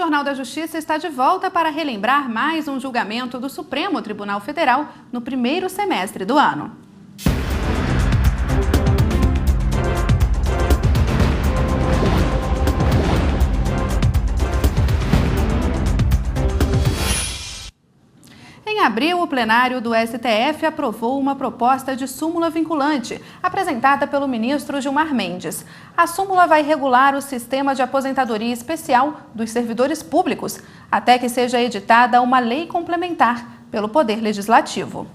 Jornal da Justiça está de volta para relembrar mais um julgamento do Supremo Tribunal Federal no primeiro semestre do ano. Em abril, o plenário do STF aprovou uma proposta de súmula vinculante, apresentada pelo ministro Gilmar Mendes. A súmula vai regular o sistema de aposentadoria especial dos servidores públicos, até que seja editada uma lei complementar pelo Poder Legislativo.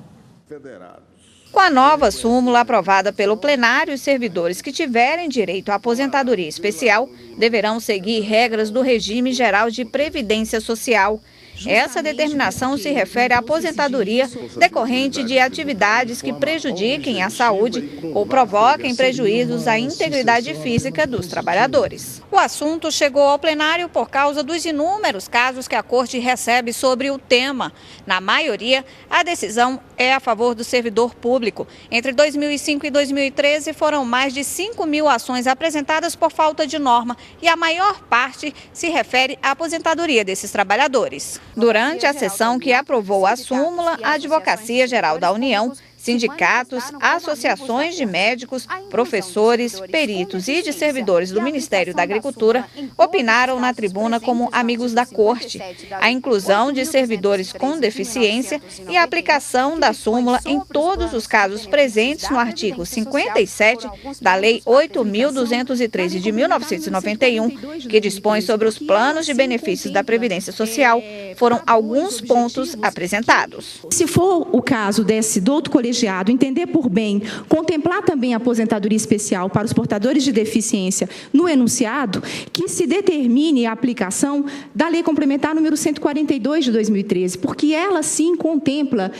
Com a nova súmula aprovada pelo plenário, os servidores que tiverem direito à aposentadoria especial deverão seguir regras do regime geral de previdência social. Essa determinação se refere à aposentadoria decorrente de atividades que prejudiquem a saúde ou provoquem prejuízos à integridade física dos trabalhadores. O assunto chegou ao plenário por causa dos inúmeros casos que a Corte recebe sobre o tema. Na maioria, a decisão é a favor do servidor público. Entre 2005 e 2013, foram mais de 5.000 ações apresentadas por falta de norma e a maior parte se refere à aposentadoria desses trabalhadores. Durante a sessão que aprovou a súmula, a Advocacia Geral da União, sindicatos, associações de médicos, professores, peritos e de servidores do Ministério da Agricultura opinaram na tribuna como amigos da Corte a inclusão de servidores com deficiência e a aplicação da súmula em todos os casos presentes no artigo 57 da Lei 8.213 de 1991, que dispõe sobre os planos de benefícios da Previdência Social, foram alguns pontos apresentados. Se for o caso do outro colegiado entender por bem contemplar também a aposentadoria especial para os portadores de deficiência no enunciado, que se determine a aplicação da Lei Complementar número 142 de 2013, porque ela sim contempla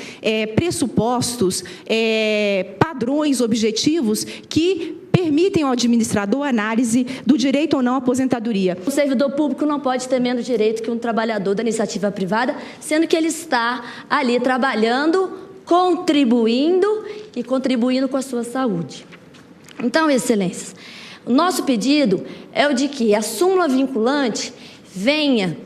pressupostos, padrões objetivos que permitem ao administrador a análise do direito ou não à aposentadoria. O servidor público não pode ter menos direito que um trabalhador da iniciativa privada, sendo que ele está ali trabalhando, contribuindo com a sua saúde. Então, Excelências, o nosso pedido é o de que a súmula vinculante venha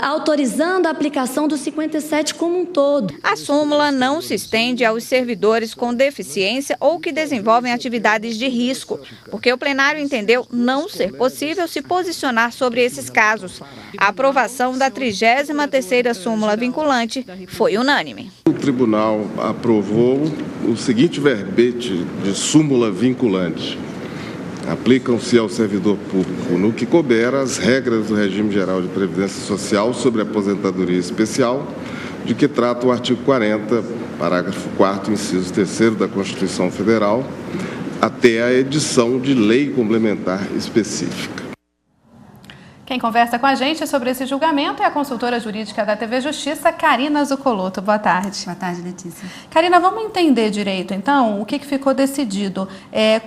autorizando a aplicação do 57 como um todo. A súmula não se estende aos servidores com deficiência ou que desenvolvem atividades de risco, porque o plenário entendeu não ser possível se posicionar sobre esses casos. A aprovação da 33ª súmula vinculante foi unânime. O tribunal aprovou o seguinte verbete de súmula vinculante. Aplicam-se ao servidor público, no que couber, as regras do regime geral de previdência social sobre aposentadoria especial, de que trata o artigo 40, parágrafo 4º, inciso 3º da Constituição Federal, até a edição de lei complementar específica. Quem conversa com a gente sobre esse julgamento é a consultora jurídica da TV Justiça, Karina Zuccolotto. Boa tarde. Boa tarde, Letícia. Karina, vamos entender direito, então, o que ficou decidido.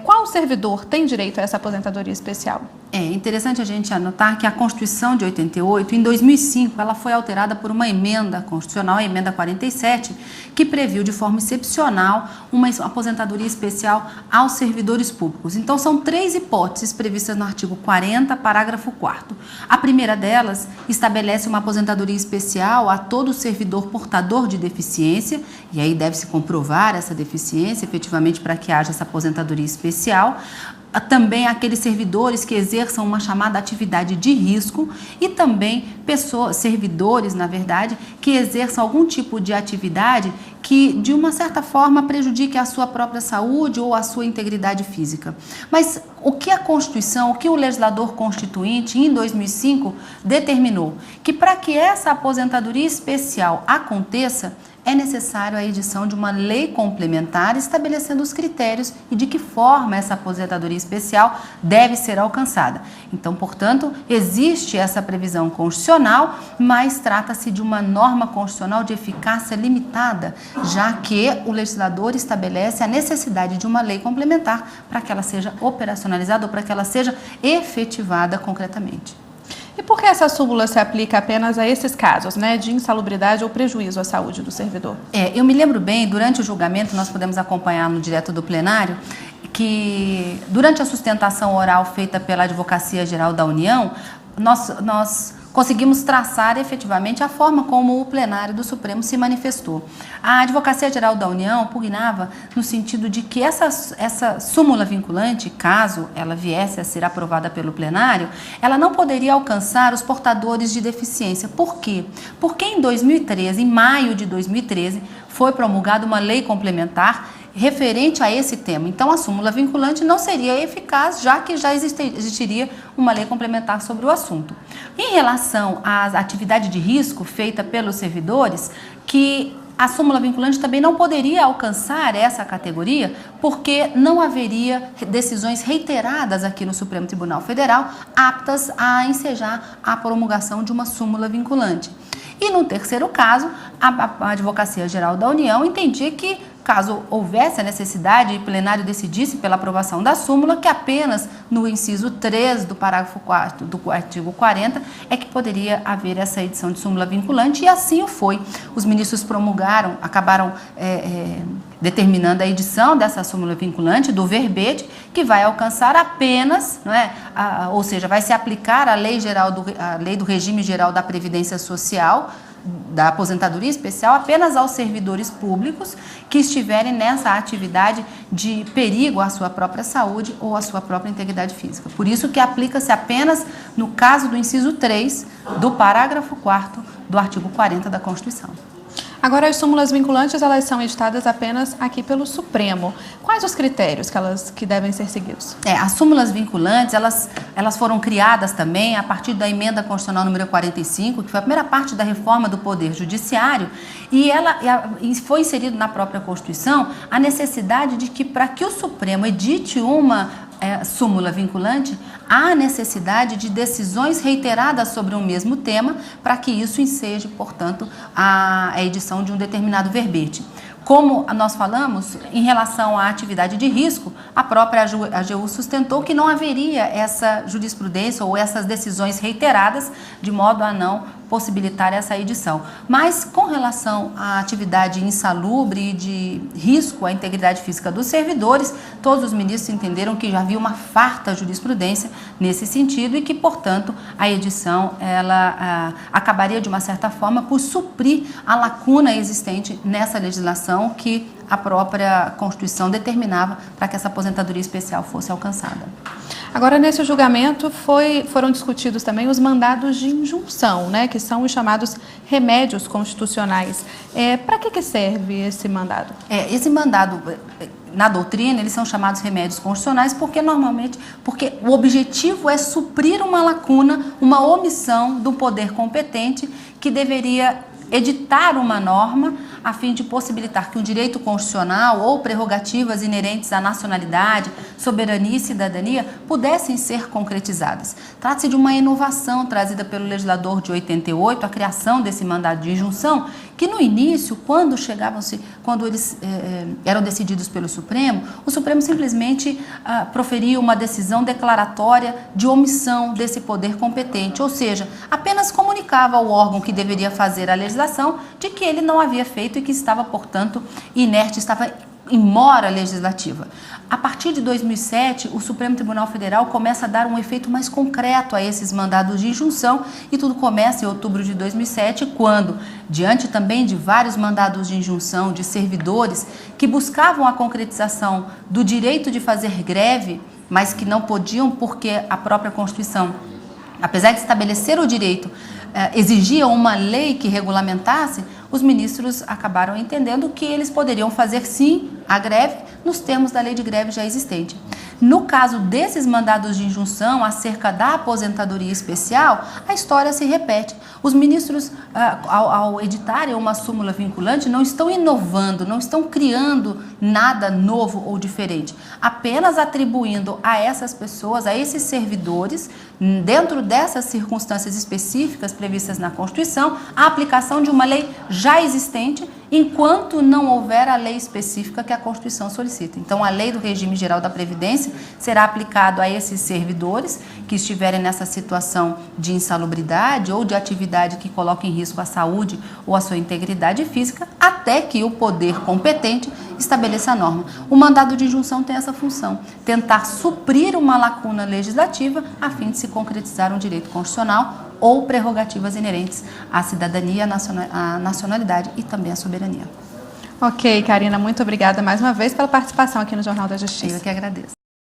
Qual servidor tem direito a essa aposentadoria especial? É interessante a gente anotar que a Constituição de 88, em 2005, ela foi alterada por uma emenda constitucional, a emenda 47, que previu de forma excepcional uma aposentadoria especial aos servidores públicos. Então, são 3 hipóteses previstas no artigo 40, parágrafo 4º. A primeira delas estabelece uma aposentadoria especial a todo servidor portador de deficiência, e aí deve-se comprovar essa deficiência efetivamente para que haja essa aposentadoria especial. Também aqueles servidores que exerçam uma chamada atividade de risco e também servidores, na verdade, que exerçam algum tipo de atividade que, de uma certa forma, prejudique a sua própria saúde ou a sua integridade física. Mas o que a Constituição, o que o legislador constituinte, em 2005, determinou? Que para que essa aposentadoria especial aconteça, é necessário a edição de uma lei complementar estabelecendo os critérios e de que forma essa aposentadoria especial deve ser alcançada. Então, portanto, existe essa previsão constitucional, mas trata-se de uma norma constitucional de eficácia limitada, já que o legislador estabelece a necessidade de uma lei complementar para que ela seja operacionalizada ou para que ela seja efetivada concretamente. E por que essa súmula se aplica apenas a esses casos, de insalubridade ou prejuízo à saúde do servidor? Eu me lembro bem, durante o julgamento, nós podemos acompanhar no direto do plenário, que durante a sustentação oral feita pela Advocacia Geral da União, nós conseguimos traçar efetivamente a forma como o plenário do Supremo se manifestou. A Advocacia Geral da União pugnava no sentido de que essa súmula vinculante, caso ela viesse a ser aprovada pelo plenário, ela não poderia alcançar os portadores de deficiência. Por quê? Porque em 2013, em maio de 2013, foi promulgada uma lei complementar referente a esse tema. Então, a súmula vinculante não seria eficaz, já que já existiria uma lei complementar sobre o assunto. Em relação à atividade de risco feita pelos servidores, que a súmula vinculante também não poderia alcançar essa categoria, porque não haveria decisões reiteradas aqui no Supremo Tribunal Federal aptas a ensejar a promulgação de uma súmula vinculante. E no terceiro caso, a Advocacia Geral da União entendia que, caso houvesse a necessidade e o plenário decidisse pela aprovação da súmula, que apenas no inciso 3 do parágrafo 4º do artigo 40 é que poderia haver essa edição de súmula vinculante, e assim o foi. Os ministros acabaram determinando a edição dessa súmula vinculante, do verbete, que vai alcançar apenas, ou seja, vai se aplicar a lei do regime geral da Previdência Social, da aposentadoria especial, apenas aos servidores públicos que estiverem nessa atividade de perigo à sua própria saúde ou à sua própria integridade física. Por isso que aplica-se apenas no caso do inciso 3 do parágrafo 4º do artigo 40 da Constituição. Agora, as súmulas vinculantes, elas são editadas apenas aqui pelo Supremo. Quais os critérios que devem ser seguidos? As súmulas vinculantes, elas foram criadas também a partir da emenda constitucional número 45, que foi a primeira parte da reforma do Poder Judiciário, e foi inserido na própria Constituição a necessidade de que, para que o Supremo edite uma súmula vinculante, há necessidade de decisões reiteradas sobre um mesmo tema para que isso enseje, portanto, a edição de um determinado verbete. Como nós falamos, em relação à atividade de risco, a própria AGU sustentou que não haveria essa jurisprudência ou essas decisões reiteradas, de modo a não possibilitar essa edição. Mas, com relação à atividade insalubre e de risco à integridade física dos servidores, todos os ministros entenderam que já havia uma farta jurisprudência nesse sentido e que, portanto, a edição acabaria, de uma certa forma, por suprir a lacuna existente nessa legislação que a própria Constituição determinava para que essa aposentadoria especial fosse alcançada. Agora, nesse julgamento, foram discutidos também os mandados de injunção, que são os chamados remédios constitucionais. Para que serve esse mandado? Esse mandado, na doutrina, eles são chamados remédios constitucionais porque o objetivo é suprir uma lacuna, uma omissão do poder competente que deveria editar uma norma a fim de possibilitar que um direito constitucional ou prerrogativas inerentes à nacionalidade, soberania e cidadania pudessem ser concretizadas. Trata-se de uma inovação trazida pelo legislador de 88, a criação desse mandado de injunção, que no início, quando eles eram decididos pelo Supremo, o Supremo simplesmente proferia uma decisão declaratória de omissão desse poder competente, ou seja, apenas comunicava ao órgão que deveria fazer a legislação de que ele não havia feito e que estava, portanto, inerte, estava em mora legislativa. A partir de 2007, o Supremo Tribunal Federal começa a dar um efeito mais concreto a esses mandados de injunção, e tudo começa em outubro de 2007, quando, diante também de vários mandados de injunção de servidores que buscavam a concretização do direito de fazer greve, mas que não podiam porque a própria Constituição, apesar de estabelecer o direito, exigia uma lei que regulamentasse, os ministros acabaram entendendo que eles poderiam fazer sim a greve nos termos da lei de greve já existente. No caso desses mandados de injunção acerca da aposentadoria especial, a história se repete. Os ministros, ao editarem uma súmula vinculante, não estão inovando, não estão criando nada novo ou diferente, apenas atribuindo a essas pessoas, a esses servidores, dentro dessas circunstâncias específicas previstas na Constituição, a aplicação de uma lei já existente, enquanto não houver a lei específica que a Constituição solicita. Então, a lei do regime geral da Previdência será aplicada a esses servidores que estiverem nessa situação de insalubridade ou de atividade que coloque em risco a saúde ou a sua integridade física, até que o poder competente estabeleça a norma. O mandado de injunção tem essa função, tentar suprir uma lacuna legislativa a fim de se concretizar um direito constitucional ou prerrogativas inerentes à cidadania, à nacionalidade e também à soberania. Ok, Karina, muito obrigada mais uma vez pela participação aqui no Jornal da Justiça. Eu que agradeço.